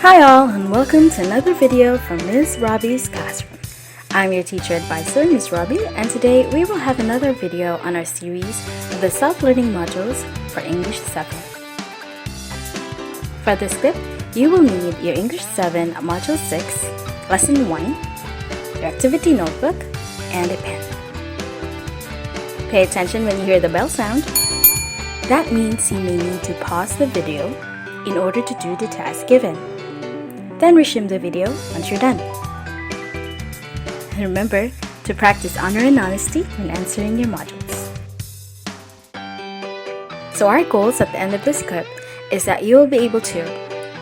Hi all, and welcome to another video from Ms. Robbie's classroom. I'm your teacher advisor, Ms. Robbie, and today we will have another video on our series of the self-learning modules for English 7. For this clip, you will need your English 7 Module 6, Lesson 1, your activity notebook, and a pen. Pay attention when you hear the bell sound. That means you may need to pause the video in order to do the task given. Then resume the video once you're done. And remember to practice honor and honesty when answering your modules. So our goals at the end of this clip is that you will be able to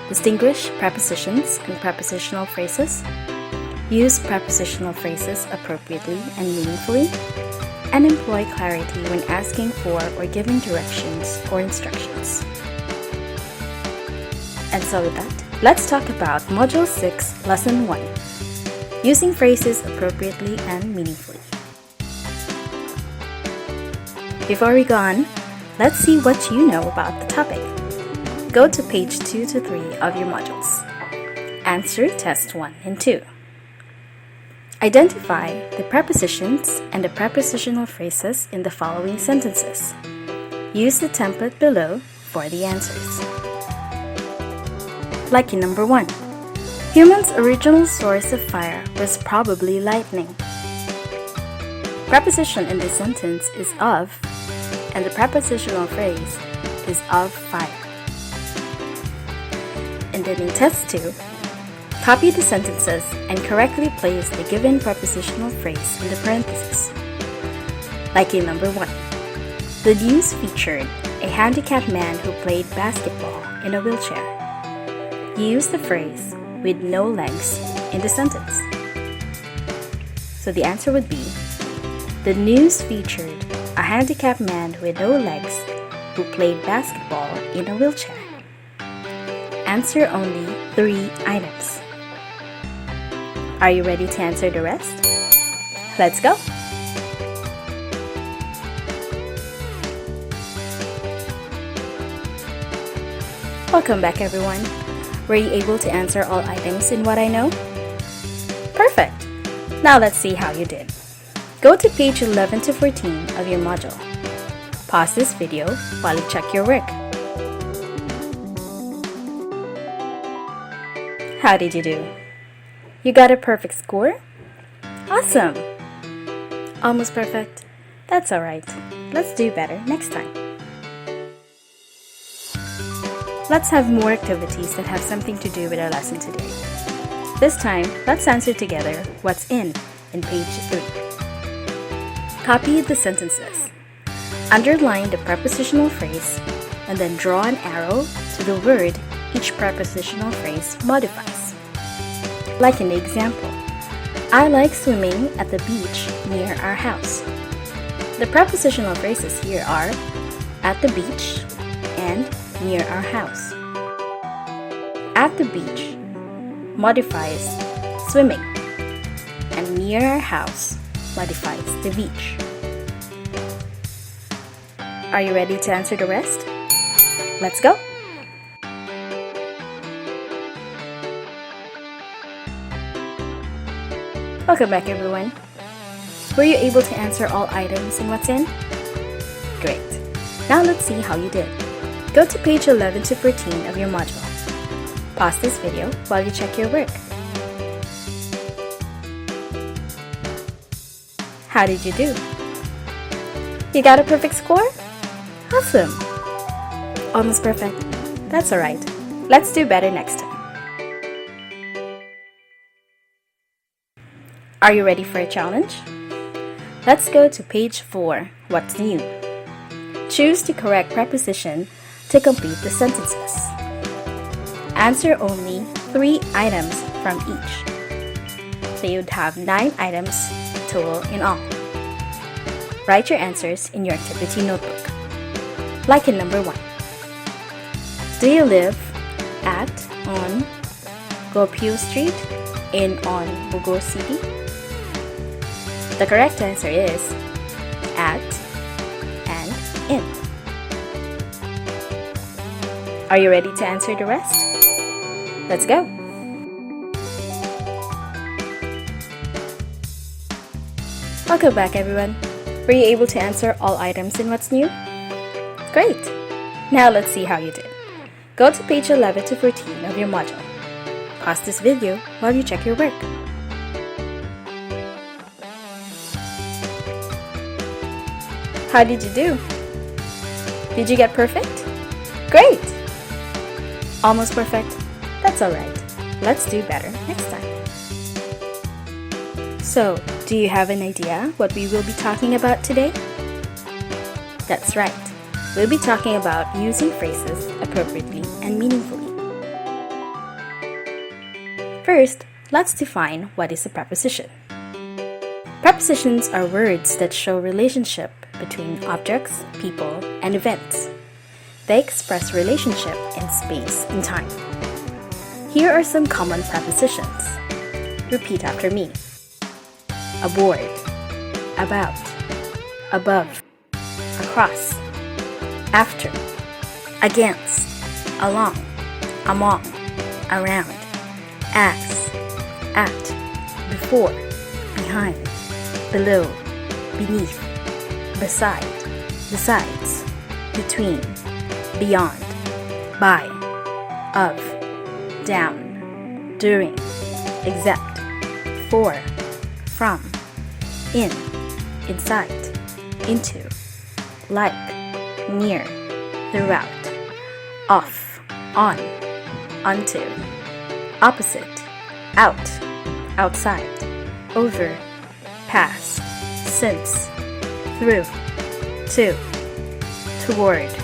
distinguish prepositions and prepositional phrases, use prepositional phrases appropriately and meaningfully, and employ clarity when asking for or giving directions or instructions. And so with that, let's talk about Module 6, Lesson 1, using phrases appropriately and meaningfully. Before we go on, let's see what you know about the topic. Go to page 2 to 3 of your modules. Answer Test 1 and 2. Identify the prepositions and the prepositional phrases in the following sentences. Use the template below for the answers. Lucky number 1. Humans' original source of fire was probably lightning. Preposition in this sentence is of, and the prepositional phrase is of fire. And then in Test 2, copy the sentences and correctly place the given prepositional phrase in the parentheses. Lucky number 1. The news featured a handicapped man who played basketball in a wheelchair. Use the phrase with no legs in the sentence. So the answer would be, the news featured a handicapped man with no legs who played basketball in a wheelchair. Answer only 3 items. Are you ready to answer the rest? Let's go! Welcome back, everyone. Were you able to answer all items in what I know? Perfect! Now let's see how you did. Go to page 11 to 14 of your module. Pause this video while you check your work. How did you do? You got a perfect score? Awesome! Almost perfect? That's alright. Let's do better next time. Let's have more activities that have something to do with our lesson today. This time, let's answer together what's in page 3. Copy the sentences. Underline the prepositional phrase and then draw an arrow to the word each prepositional phrase modifies. Like in the example, I like swimming at the beach near our house. The prepositional phrases here are at the beach and near our house. At the beach modifies swimming, and near our house modifies the beach. Are you ready to answer the rest? Let's go! Welcome back, everyone. Were you able to answer all items in what's in? Great. Now let's see how you did. Go to page 11 to 14 of your module. Pause this video while you check your work. How did you do? You got a perfect score? Awesome! Almost perfect? That's alright. Let's do better next time. Are you ready for a challenge? Let's go to page 4, What's New? Choose the correct preposition to complete the sentences. Answer only 3 items from each. So you'd have 9 items total in all. Write your answers in your activity notebook. Like in number 1. Do you live at on Gopio Street in on Bogor City? The correct answer is at and in. Are you ready to answer the rest? Let's go! Welcome back, everyone. Were you able to answer all items in What's New? Great! Now let's see how you did. Go to page 11 to 14 of your module. Pause this video while you check your work. How did you do? Did you get perfect? Great! Almost perfect? That's alright. Let's do better next time. So, do you have an idea what we will be talking about today? That's right. We'll be talking about using phrases appropriately and meaningfully. First, let's define what is a preposition. Prepositions are words that show relationship between objects, people, and events. They express relationship in space and time. Here are some common prepositions. Repeat after me. Aboard, about, above, across, after, against, along, among, around, as, at, before, behind, below, beneath, beside, besides, between, beyond, by, of, down, during, except, for, from, in, inside, into, like, near, throughout, off, on, onto, opposite, out, outside, over, past, since, through, to, toward,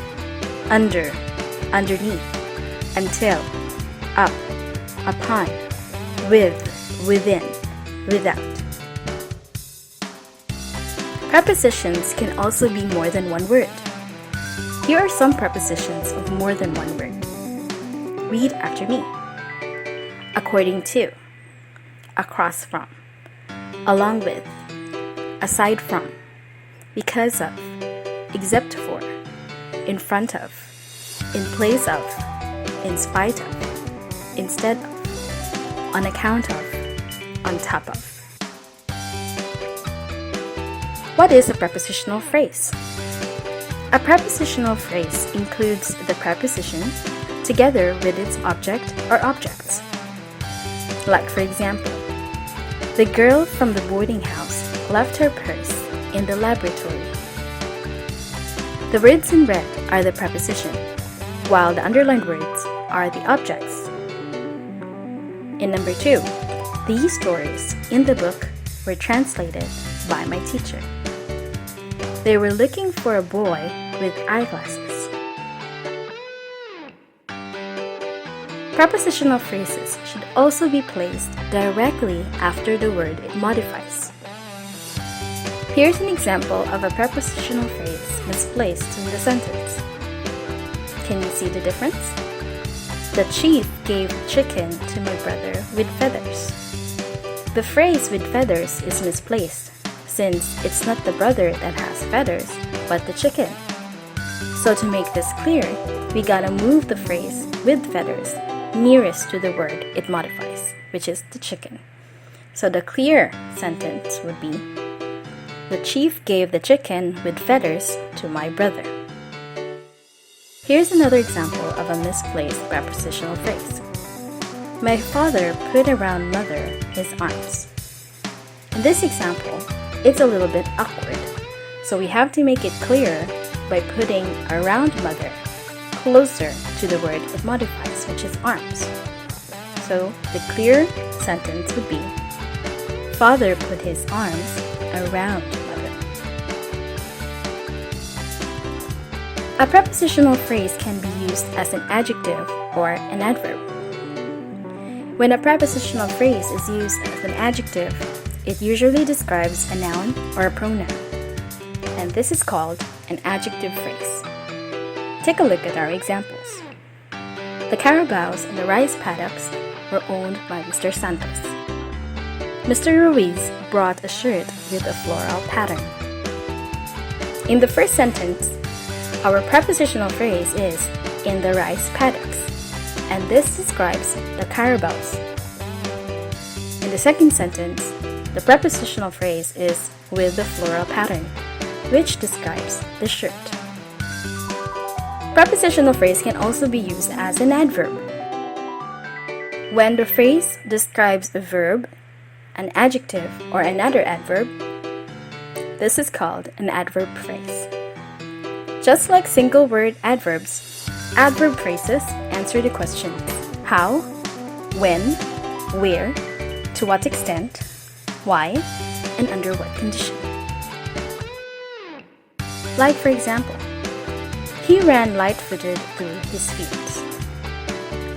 under, underneath, until, up, upon, with, within, without. Prepositions can also be more than one word. Here are some prepositions of more than one word. Read after me. According to, across from, along with, aside from, because of, except for, in front of, in place of, in spite of, instead of, on account of, on top of. What is a prepositional phrase? A prepositional phrase includes the preposition together with its object or objects. Like, for example, the girl from the boarding house left her purse in the laboratory. The words in red are the preposition, while the underlined words are the objects. In number 2, these stories in the book were translated by my teacher. They were looking for a boy with eyeglasses. Prepositional phrases should also be placed directly after the word it modifies. Here's an example of a prepositional phrase misplaced in the sentence. Can you see the difference? The chief gave chicken to my brother with feathers. The phrase with feathers is misplaced, since it's not the brother that has feathers, but the chicken. So to make this clear, we gotta move the phrase with feathers nearest to the word it modifies, which is the chicken. So the clear sentence would be, the chief gave the chicken with feathers to my brother. Here's another example of a misplaced prepositional phrase. My father put around mother his arms. In this example, it's a little bit awkward, so we have to make it clearer by putting around mother closer to the word it modifies, which is arms. So the clear sentence would be, father put his arms around mother. A prepositional phrase can be used as an adjective or an adverb. When a prepositional phrase is used as an adjective, it usually describes a noun or a pronoun, and this is called an adjective phrase. Take a look at our examples. The carabaos and the rice paddocks were owned by Mr. Santos. Mr. Ruiz brought a shirt with a floral pattern. In the first sentence, our prepositional phrase is in the rice paddocks. and this describes the carabaos. In the second sentence, the prepositional phrase is with the floral pattern, which describes the shirt. Prepositional phrase can also be used as an adverb. When the phrase describes a verb, an adjective, or another adverb, this is called an adverb phrase. Just like single word adverbs, adverb phrases answer the questions how, when, where, to what extent, why, and under what condition. Like for example, he ran light-footed through his fields.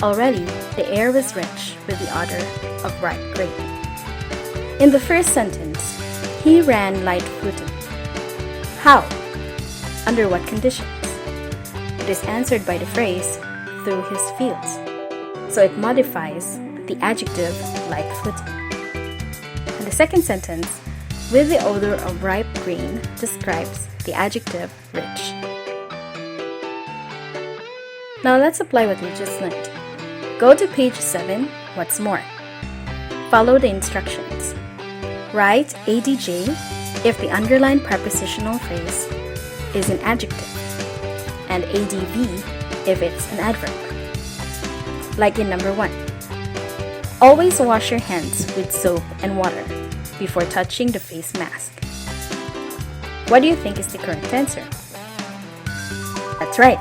Already, the air was rich with the odor of ripe grape. In the first sentence, he ran light-footed. How? Under what conditions? It is answered by the phrase, through his fields. So it modifies the adjective light-footed. And the second sentence, with the odor of ripe grain, describes the adjective rich. Now let's apply what we just learned. Go to page 7, what's more. Follow the instructions. Write ADJ if the underlined prepositional phrase is an adjective, and ADV if it's an adverb. Like in number 1. Always wash your hands with soap and water before touching the face mask. What do you think is the correct answer? That's right.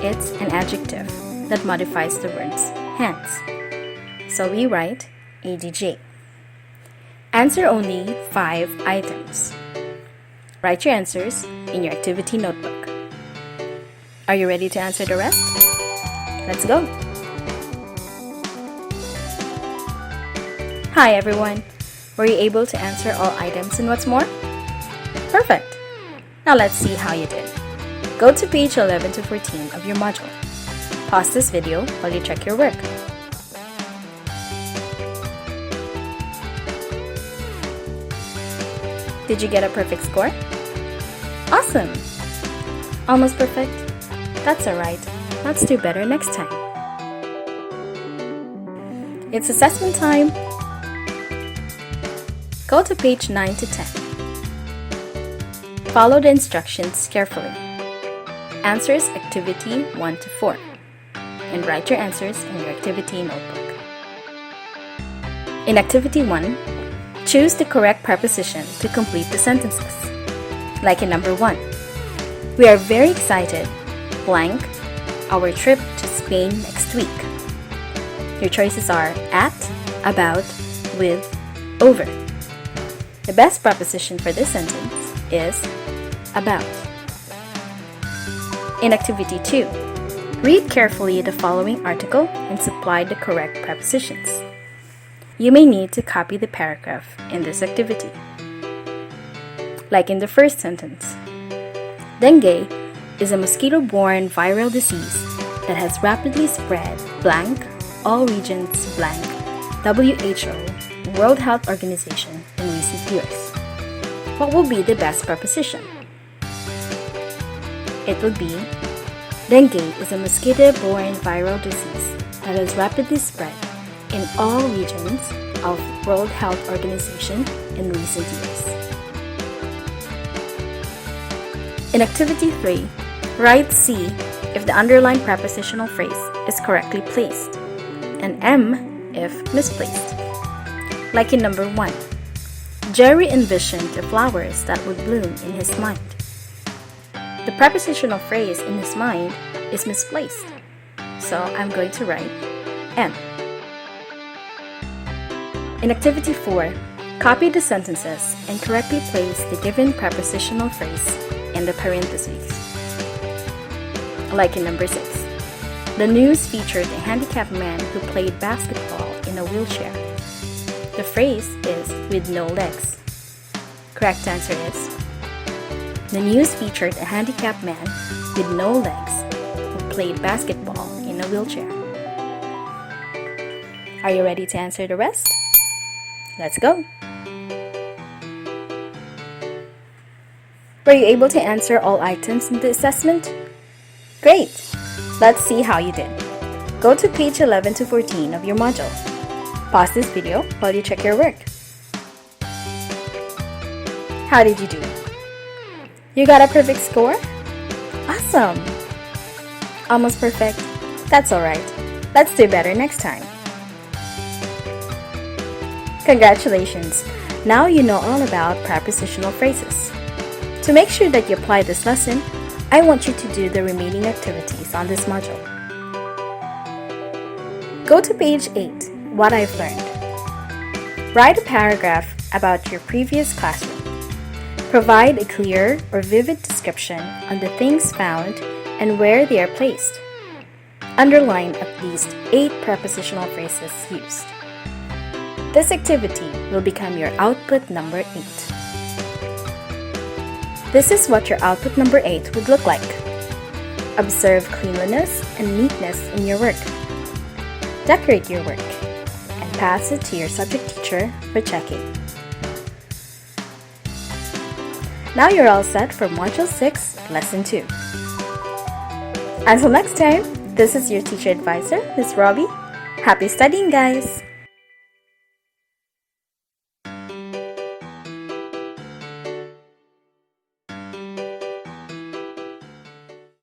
It's an adjective that modifies the words hands. So we write ADJ. Answer only 5 items. Write your answers in your activity notebook. Are you ready to answer the rest? Let's go! Hi everyone! Were you able to answer all items and what's more? Perfect! Now let's see how you did. Go to page 11 to 14 of your module. Pause this video while you check your work. Did you get a perfect score? Awesome! Almost perfect? That's alright. Let's do better next time. It's assessment time! Go to page 9 to 10. Follow the instructions carefully. Answers activity 1 to 4. And write your answers in your activity notebook. In activity 1, choose the correct preposition to complete the sentences. Like in number 1. We are very excited, blank, our trip to Spain next week. Your choices are at, about, with, over. The best preposition for this sentence is about. In activity 2, read carefully the following article and supply the correct prepositions. You may need to copy the paragraph in this activity. Like in the first sentence, dengue is a mosquito-borne viral disease that has rapidly spread blank, all regions blank, WHO, World Health Organization in recent years. What will be the best preposition? It would be, dengue is a mosquito-borne viral disease that has rapidly spread in all regions of World Health Organization in recent years. In activity 3, write C if the underlined prepositional phrase is correctly placed, and M if misplaced. Like in number 1, Jerry envisioned the flowers that would bloom in his mind. The prepositional phrase in his mind is misplaced, so I'm going to write M. In activity 4, copy the sentences and correctly place the given prepositional phrase in the parentheses. Like in number 6, the news featured a handicapped man who played basketball in a wheelchair. The phrase is with no legs. Correct answer is, the news featured a handicapped man with no legs who played basketball in a wheelchair. Are you ready to answer the rest? Let's go! Were you able to answer all items in the assessment? Great! Let's see how you did. Go to page 11 to 14 of your module. Pause this video while you check your work. How did you do? You got a perfect score? Awesome! Almost perfect? That's alright. Let's do better next time. Congratulations! Now you know all about prepositional phrases. To make sure that you apply this lesson, I want you to do the remaining activities on this module. Go to page 8, What I've Learned. Write a paragraph about your previous classroom. Provide a clear or vivid description on the things found and where they are placed. Underline at least 8 prepositional phrases used. This activity will become your output number 8. This is what your output number 8 would look like. Observe cleanliness and neatness in your work. Decorate your work and pass it to your subject teacher for checking. Now you're all set for Module 6, Lesson 2. Until next time, this is your teacher advisor, Miss Robbie. Happy studying, guys!